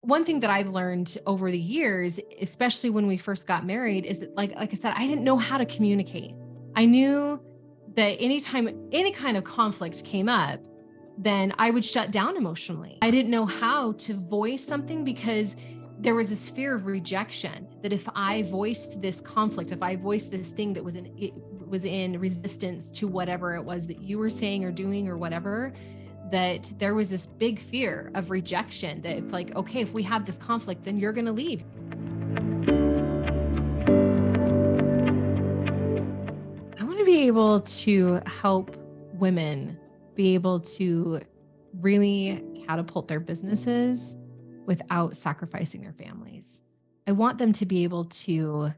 one thing that I've learned over the years, especially when we first got married, is that like I said, I didn't know how to communicate. I knew that anytime any kind of conflict came up, then I would shut down emotionally. I didn't know how to voice something because there was this fear of rejection that if I voiced this conflict, if I voiced this thing that was in resistance to whatever it was that you were saying or doing or whatever, that there was this big fear of rejection that if like, okay, if we have this conflict, then you're going to leave. I want to be able to help women be able to really catapult their businesses without sacrificing their families. I want them to be able to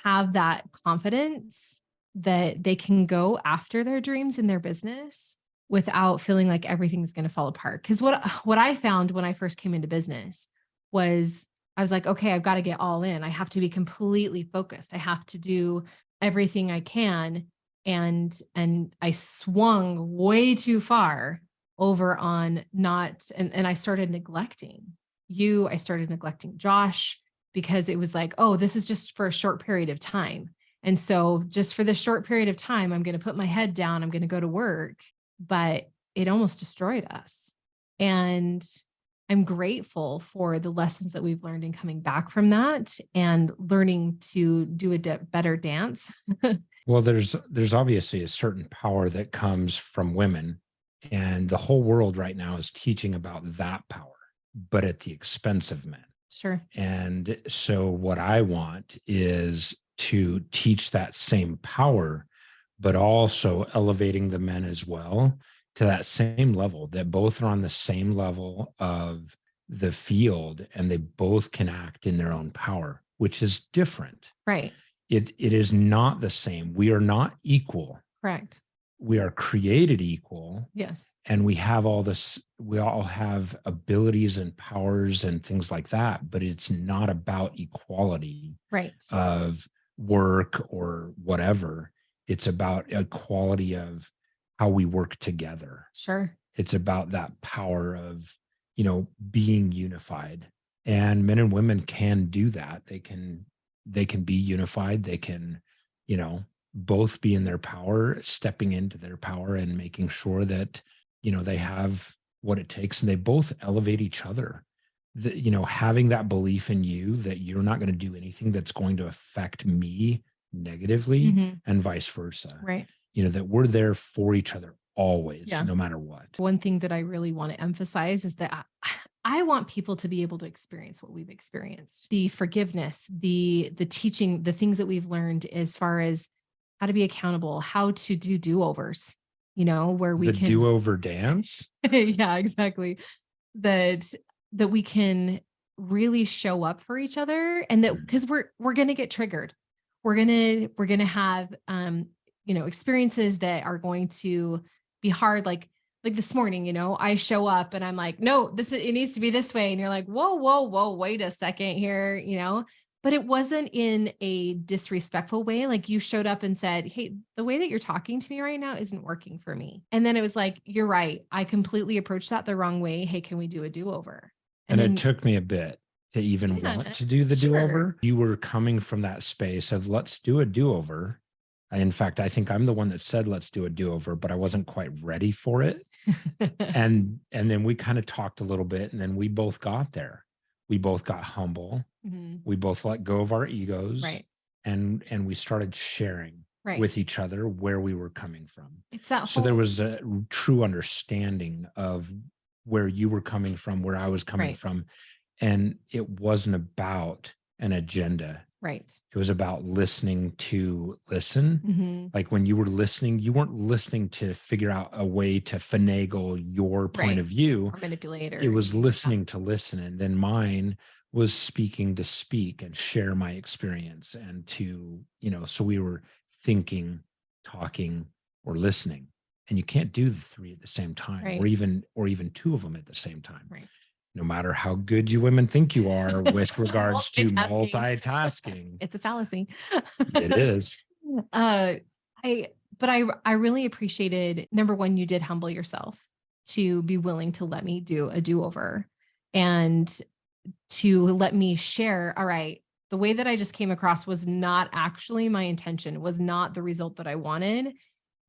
have that confidence that they can go after their dreams in their business without feeling like everything's going to fall apart. Because what I found when I first came into business was I was like, okay, I've got to get all in. I have to be completely focused. I have to do everything I can. And I swung way too far over on not, and I started neglecting you. I started neglecting Josh because it was like, oh, this is just for a short period of time. And so just for this short period of time, I'm going to put my head down. I'm going to go to work, but it almost destroyed us. And I'm grateful for the lessons that we've learned in coming back from that and learning to do a better dance. Well, there's obviously a certain power that comes from women, and the whole world right now is teaching about that power, but at the expense of men. Sure. And so what I want is to teach that same power, but also elevating the men as well to that same level, that both are on the same level of the field and they both can act in their own power, which is different. Right. It is not the same. We are not equal. Correct. We are created equal. Yes. And we have all this, we all have abilities and powers and things like that, but it's not about equality Right. of work or whatever. It's about equality of how we work together. Sure. It's about that power of, being unified. And men and women can do that. They can be unified. They can, both be in their power, stepping into their power and making sure that, they have what it takes and they both elevate each other. Having that belief in you that you're not going to do anything that's going to affect me negatively and vice versa. Right. That we're there for each other always, Yeah. no matter what. One thing that I really want to emphasize is that I want people to be able to experience what we've experienced. The forgiveness, the teaching, the things that we've learned as far as how to be accountable, how to do do-overs, where we can do-over dance. Yeah, exactly. That we can really show up for each other and that because we're going to get triggered. We're going to have experiences that are going to be hard, like this morning, I show up and I'm like, no, it needs to be this way. And you're like, whoa, wait a second here, but it wasn't in a disrespectful way. Like you showed up and said, hey, the way that you're talking to me right now isn't working for me. And then it was like, you're right. I completely approached that the wrong way. Hey, can we do a do-over? And then, it took me a bit to even want to do the do-over. You were coming from that space of let's do a do-over. In fact, I think I'm the one that said, let's do a do-over, but I wasn't quite ready for it. and then we kind of talked a little bit and then we both got there. We both got humble. We both let go of our egos. Right. And we started sharing with each other where we were coming from. It's that so there was a true understanding of where you were coming from, where I was coming from. And it wasn't about an agenda. Right. It was about listening to listen. Like when you were listening, you weren't listening to figure out a way to finagle your point of view. Or manipulate. It was listening to listen. And then mine was speaking to speak and share my experience and to, so we were thinking, talking, or listening. And you can't do the three at the same time, or even two of them at the same time. Right. No matter how good you women think you are with regards to multitasking. It's a fallacy. It is. I really appreciated, number one, you did humble yourself to be willing to let me do a do-over. And to let me share, all right, the way that I just came across was not actually my intention, was not the result that I wanted.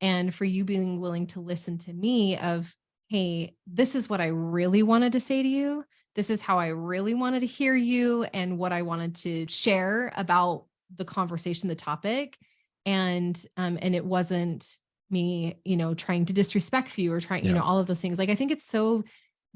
And for you being willing to listen to me of, hey, this is what I really wanted to say to you. This is how I really wanted to hear you and what I wanted to share about the conversation, the topic. And it wasn't me, trying to disrespect you or trying, Yeah. all of those things. Like, I think it's so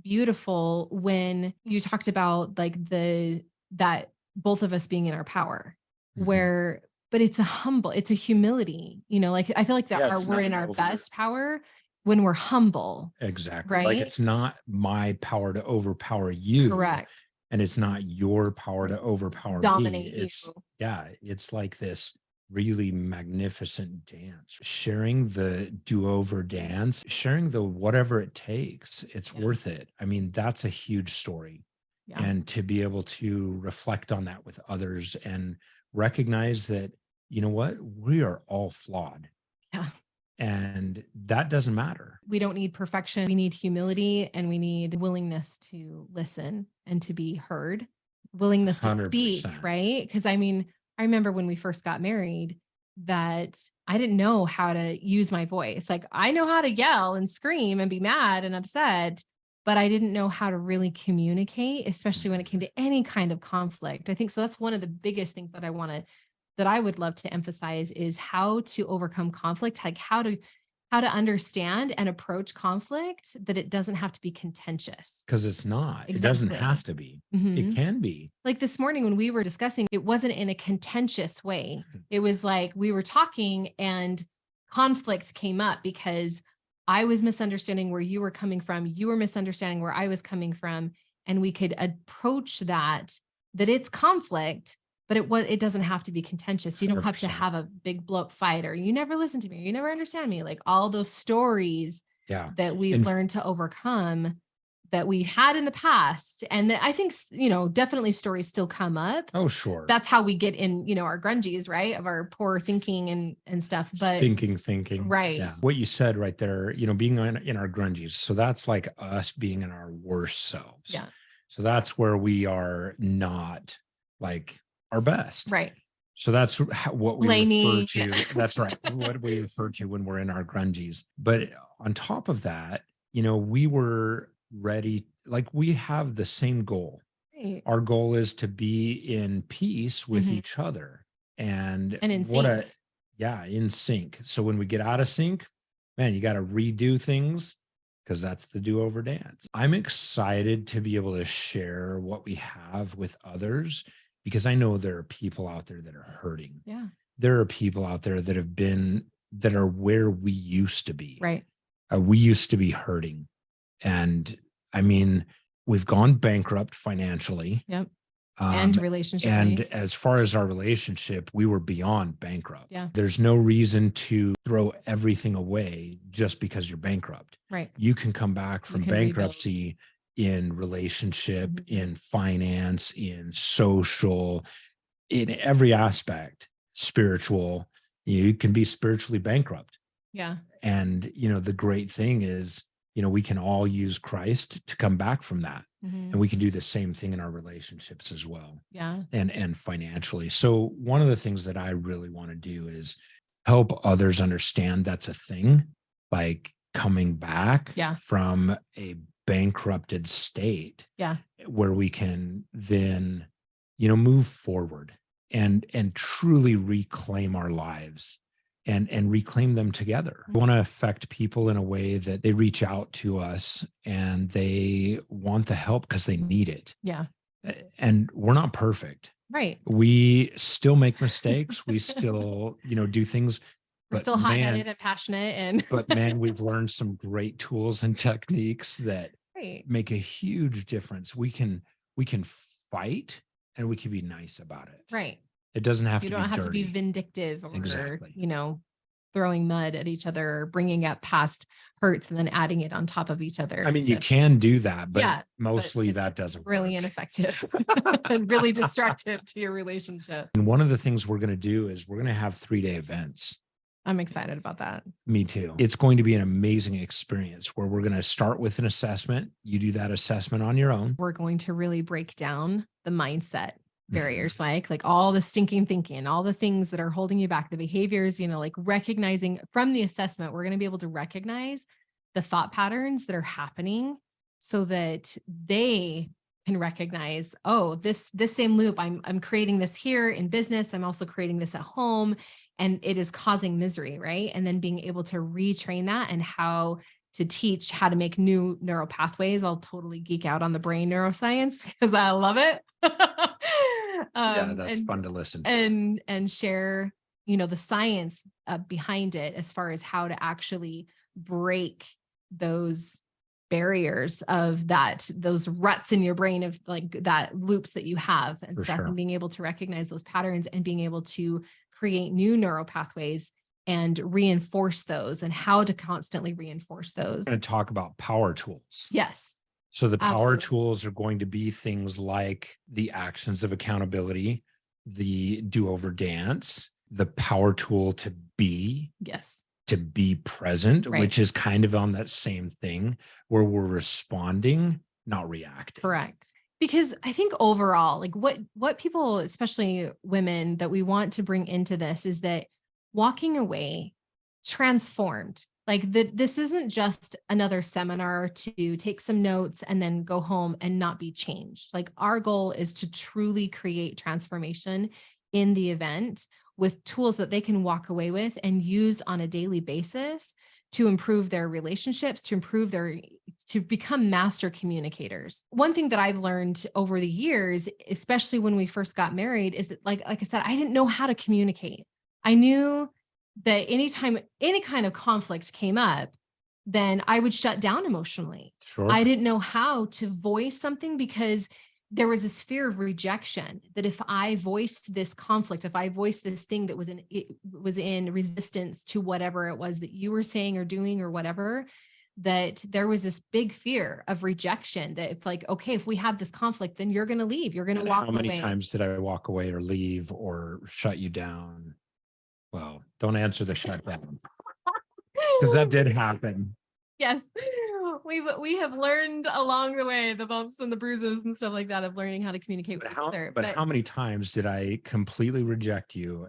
beautiful when you talked about like that both of us being in our power, Mhm. where but it's a humility, like I feel like that Yeah, our it's we're not in an our over. best power when we're humble, Exactly. Like right? it's not my power to overpower you, Correct. and it's not your power to overpower me. Dominate you. Yeah, it's like this really magnificent dance. Sharing the do-over dance, sharing the whatever it takes, it's Yeah. worth it. I mean, that's a huge story. Yeah. And to be able to reflect on that with others and recognize that, you know what, we are all flawed Yeah. and that doesn't matter. We don't need perfection. We need humility and we need willingness to listen and to be heard, willingness to speak, 100%. right? Because I mean, I remember when we first got married that I didn't know how to use my voice. Like, I know how to yell and scream and be mad and upset, but I didn't know how to really communicate, especially when it came Mhm. to any kind of conflict. I think so. That's one of the biggest things that I would love to emphasize is how to overcome conflict, like how to understand and approach conflict, that it doesn't have to be contentious. 'Cause it's not. It doesn't have Exactly. to be. It Mhm. can be. Like this morning when we were discussing, it wasn't in a contentious way. Mhm. It was like we were talking and conflict came up because I was misunderstanding where you were coming from. You were misunderstanding where I was coming from. And we could approach that it's conflict, but it doesn't have to be contentious. You don't have to 100%. have a big blow up fight or you never listen to me, or you never understand me. Like all those stories Yeah. that we've And learned to overcome that we had in the past. And that I think, definitely stories still come up. oh, sure. That's how we get in, our grungies, right? Of our poor thinking and stuff. But Thinking. right. Yeah. What you said right there, being in our grungies. So that's like us being in our worst selves. Yeah. So that's where we are not like our best. Right. So that's what we refer Blaming. to. That's right. What we refer to when we're in our grungies. But on top of that, we were ready, like we have the same goal. Right. Our goal is to be in peace with Mhm. each other. And And in sync. yeah, in sync. So when we get out of sync, man, you got to redo things because that's the do over dance. I'm excited to be able to share what we have with others because I know there are people out there that are hurting. Yeah. There are people out there that are where we used to be. Right. We used to be hurting. And I mean, we've gone bankrupt financially. Yep. And Um, and relationshiply. as far as our relationship, we were beyond bankrupt. Yeah. There's no reason to throw everything away just because you're bankrupt. Right. You can come back You from can rebuild. bankruptcy in relationship, Mhm. in finance, in social, in every aspect, spiritual. You can be spiritually bankrupt. Yeah. And, the great thing is, we can all use Christ to come back from that. And Mhm. we can do the same thing in our relationships as well Yeah. and financially. So one of the things that I really want to do is help others understand that's a thing, like coming back Yeah. from a bankrupted state Yeah. where we can then, move forward and truly reclaim our lives and reclaim them together. We want to affect people in a way that they reach out to us and they want the help because they need it. Yeah. And we're not perfect. Right. We still make mistakes. We still, do things, We're but still hot-headed man, and passionate and but man, we've learned some great tools and techniques that right. make a huge difference. We can fight and we can be nice about it. Right. It doesn't have You to be don't have to be dirty. vindictive or, Exactly. throwing mud at each other or bringing up past hurts and then adding it on top of each other. I mean, So, you can do that, but yeah, mostly it's that doesn't really work. ineffective and really destructive to your relationship. And one of the things we're going to do is we're going to have 3-day events I'm excited about that. Me too. It's going to be an amazing experience where we're going to start with an assessment. You do that assessment on your own. We're going to really break down the mindset Mhm. barriers, like all the stinking thinking, all the things that are holding you back, the behaviors, like recognizing from the assessment, we're going to be able to recognize the thought patterns that are happening so that they can recognize, oh, this same loop, I'm creating this here in business. I'm also creating this at home, and it is causing misery, right? And then being able to retrain that and how to teach how to make new neural pathways. I'll totally geek out on the brain neuroscience because I love it. Yeah, that's and fun to listen to. and share, the science behind it as far as how to actually break those barriers of those ruts in your brain of like that loops that you have and For stuff, sure. and being able to recognize those patterns and being able to create new neural pathways and reinforce those and how to constantly reinforce those. We're going to talk about power tools. Yes. So the power Absolutely. tools are going to be things like the actions of accountability, the do-over dance, the power tool to be Yes. present, Right. which is kind of on that same thing where we're responding, not reacting. Correct. Because I think overall, like what people, especially women, that we want to bring into this is that walking away transformed. Like this isn't just another seminar to take some notes and then go home and not be changed. Like our goal is to truly create transformation in the event with tools that they can walk away with and use on a daily basis to improve their relationships, to become master communicators. One thing that I've learned over the years, especially when we first got married, is that like I said, I didn't know how to communicate. I knew that anytime any kind of conflict came up, then I would shut down emotionally. Sure. I didn't know how to voice something because there was this fear of rejection that if I voiced this conflict, if I voiced this thing that was in resistance to whatever it was that you were saying or doing or whatever, that there was this big fear of rejection that if like, okay, if we have this conflict, then you're going to leave, you're going to walk How many away. times did I walk away or leave or shut you down? Well, don't answer the shutdown because that did happen. Yes. We have learned along the way the bumps and the bruises and stuff like that of learning how to communicate with each other. But how many times did I completely reject you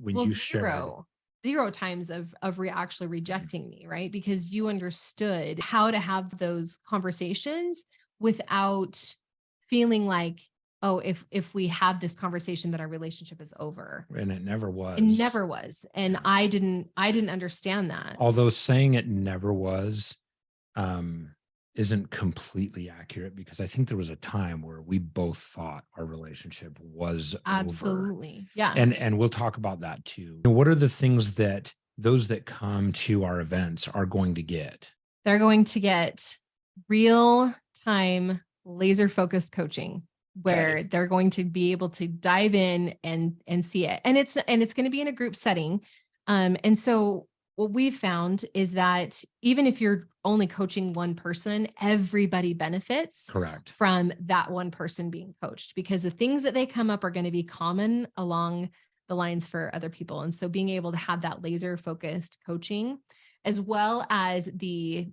when you shared? Zero times of actually rejecting me, right? Because you understood how to have those conversations without feeling like, oh, if we have this conversation, that our relationship is over. And it never was. It never was. And Yeah. I didn't understand that. Although saying it never was isn't completely accurate, because I think there was a time where we both thought our relationship was Absolutely. over. Yeah. And we'll talk about that too. What are the things that those that come to our events are going to get? They're going to get real time, laser focused coaching where they're going to be able to dive in and see it. And it's going to be in a group setting. And so what we've found is that even if you're only coaching one person, everybody benefits Correct. from that one person being coached, because the things that they come up are going to be common along the lines for other people. And so being able to have that laser focused coaching, as well as the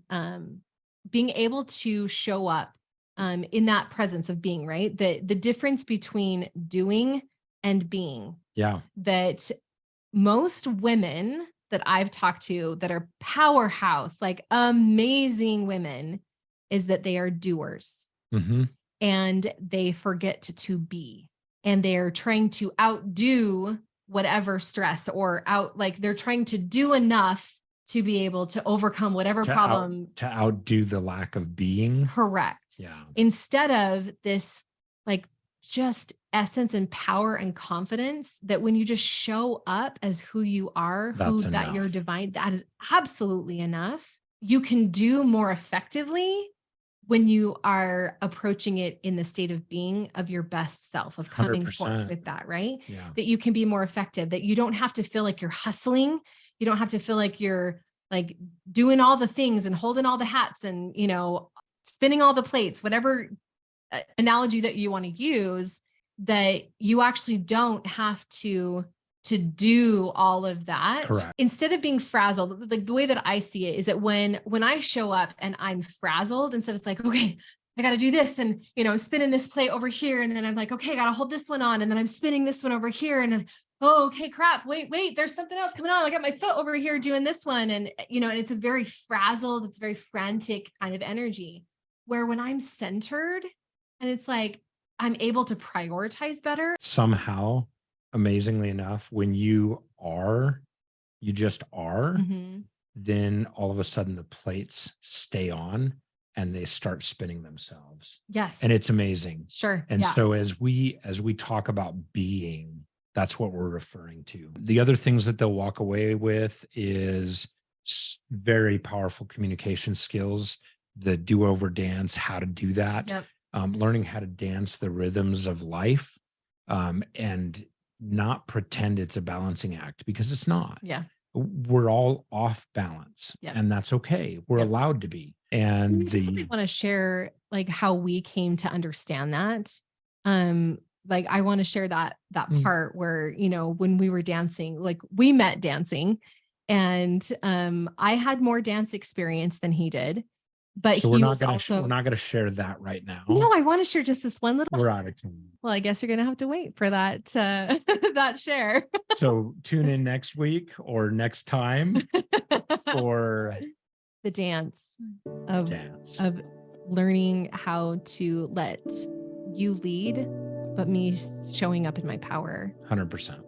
being able to show up in that presence of being, right? The difference between doing and being. Yeah. That most women that I've talked to that are powerhouse, like amazing women, is that they are doers. Mm-hmm. And they forget to be, and they're trying to outdo whatever stress or they're trying to do enough to be able to overcome whatever problem. To outdo the lack of being. Correct. Yeah. Instead of this, like, just essence and power and confidence that when you just show up as who you are, that you're divine, that is absolutely enough. You can do more effectively when you are approaching it in the state of being of your best self, of coming 100%. forth with that, right? Yeah. That you can be more effective, that you don't have to feel like you're hustling. You don't have to feel like you're like doing all the things and holding all the hats and, spinning all the plates, whatever analogy that you want to use, that you actually don't have to to do all of that. Correct. Instead of being frazzled. Like the way that I see it is that when I show up and I'm frazzled, instead it's like, okay, I got to do this. And, I'm spinning this plate over here. And then I'm like, okay, I got to hold this one on. And then I'm spinning this one over here. And oh, okay, crap. Wait, there's something else coming on. I got my foot over here doing this one. And, and it's a very frazzled, it's very frantic kind of energy, where when I'm centered and it's like, I'm able to prioritize better. Somehow, amazingly enough, when you just are, then all of a sudden the plates stay on and they start spinning themselves. Yes. And it's amazing. Sure. And so as we talk about being, that's what we're referring to. The other things that they'll walk away with is very powerful communication skills, the do-over dance, how to do that, Yep. Learning how to dance the rhythms of life, and not pretend it's a balancing act, because it's not. Yeah. We're all off balance, and that's okay. We're allowed to be. And I definitely want to share like how we came to understand that. Like I want to share that part where, when we were dancing, like we met dancing, and I had more dance experience than he did. But so we're not going to share that right now. No, I want to share just this one little. We're out of time. Well, I guess you're going to have to wait for that that share. So tune in next week or next time for the dance of learning how to let you lead, but me showing up in my power. 100%.